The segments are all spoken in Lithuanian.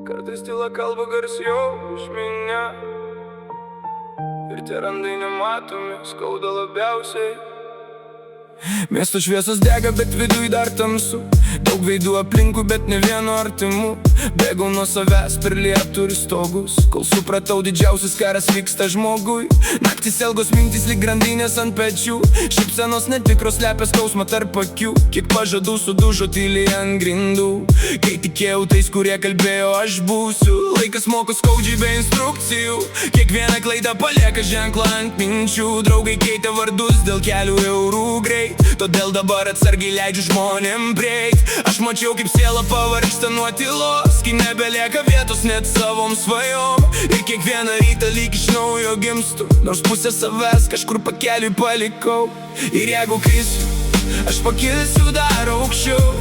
Kartais tyla kalba garsiau už mane, ir tie randai nematomi skauda labiausiai. Miesto šviesos dega, bet viduj dar tamsu. Daug veidų aplinkui, bet ne vieno artimų. Bėgau nuo savęs per lietų ir stogus, kol supratau, didžiausias karas vyksta žmogui. Naktis ilgos mintys lyg grandinės ant pečių, šypsenos netikros slepia skausmą tarp akių. Kiek pažadų sudužo tyliai ant grindų, kai tikėjau tais, kurie kalbėjo aš būsiu. Laikas moko skaudžiai be instrukcijų, kiekviena klaida palieka ženklą ant minčių. Draugai keitė vardus dėl kelių eurų greit, todėl dabar atsargiai leidžiu žmonėm prieit. Aš mačiau, kaip siela pavargsta nuo tylos, kai nebelieka vietos net savom svajom. Ir kiekvieną rytą lyg iš naujo gimstu, nors pusę savęs kažkur pakeliui palikau. Ir jeigu krisiu, aš pakilsiu dar aukščiau,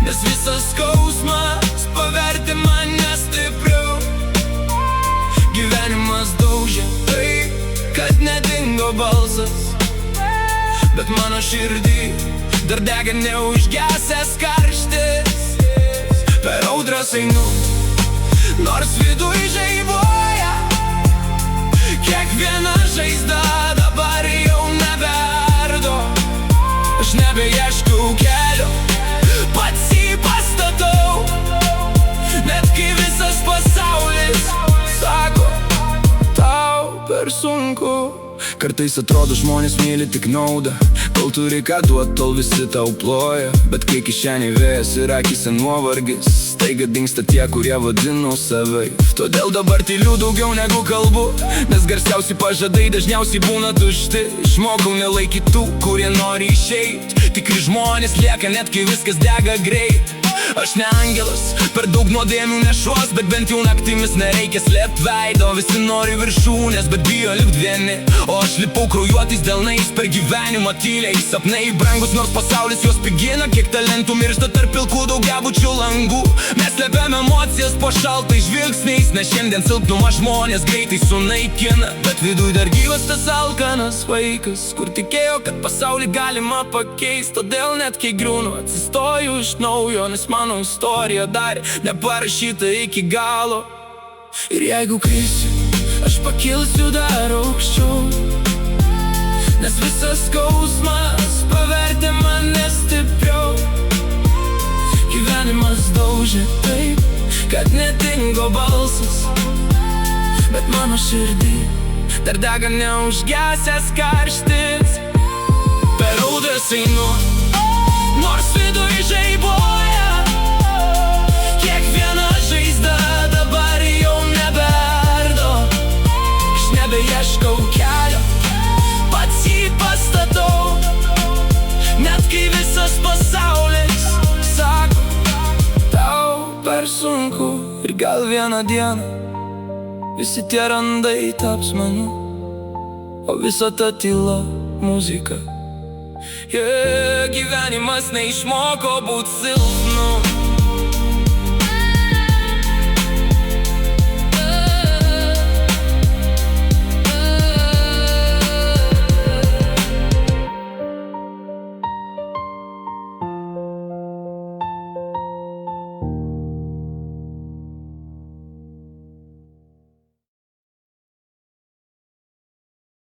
nes visas skausmas pavertė mane stipriau. Gyvenimas daužė tai, kad nedingo balsas, bet mano širdį dar dega neužgesęs karštis. Per audras einu, nors viduj žaibuoja. Kiekviena žaizda dabar jau nebeardo. Aš nebeieškau kelio, pats jį pastatau. Net kai visas pasaulis sako, tau per sunku. Kartais atrodo žmonės myli tik naudą, kol turi ką duot, tol visi tau ploja. Bet kai kišeniai vėjas ir akyse nuovargis, staiga dingsta tie, kurie vadino savai. Todėl dabar tyliu daugiau negu kalbu, nes garsiausi pažadai dažniausiai būna tušti. Išmokau nelaikyti tų, kurie nori išeit, tikri žmonės lieka net kai viskas dega greit. Aš ne angelas, per daug nuodėmių nešuos, bet bent jau naktimis nereikia slėpt veido. Visi nori viršūnės, bet bijo lipt vieni, o aš lipau kraujuotais delnais per gyvenimą tyliai. Sapnai brangus, nors pasaulis juos pigina, kiek talentų miršta tarp pilkų daugiabučių langų. Mes slepiam emocijas po šaltais žvilgsniais, nes šiandien silpnumą žmonės greitai sunaikina. Bet viduj dar gyvas tas alkanas vaikas, kur tikėjo, kad pasaulį galima pakeist. Todėl net kai griūnu, atsistoju iš naujo, nes mano istorija dar neparašyta iki galo. Ir jeigu krisiu, aš pakilsiu dar aukščiau, nes visas skausmas pavertė mane stipriau. Gyvenimas daužė taip, kad nedingo balsas, bet mano širdį dar dega neužgesęs karštis. Per audras einu, nors viduj žaibuoja. Kiekviena žaizda dabar jau nebeardo. Aš nebeieškau kelio, pats jį pastatau. Net kai visas pasaulis sako, tau per sunku. Ir gal vieną dieną visi tie randai taps manu, o visa ta tyla muzika. Gyvenimas neišmoko būt silpnu.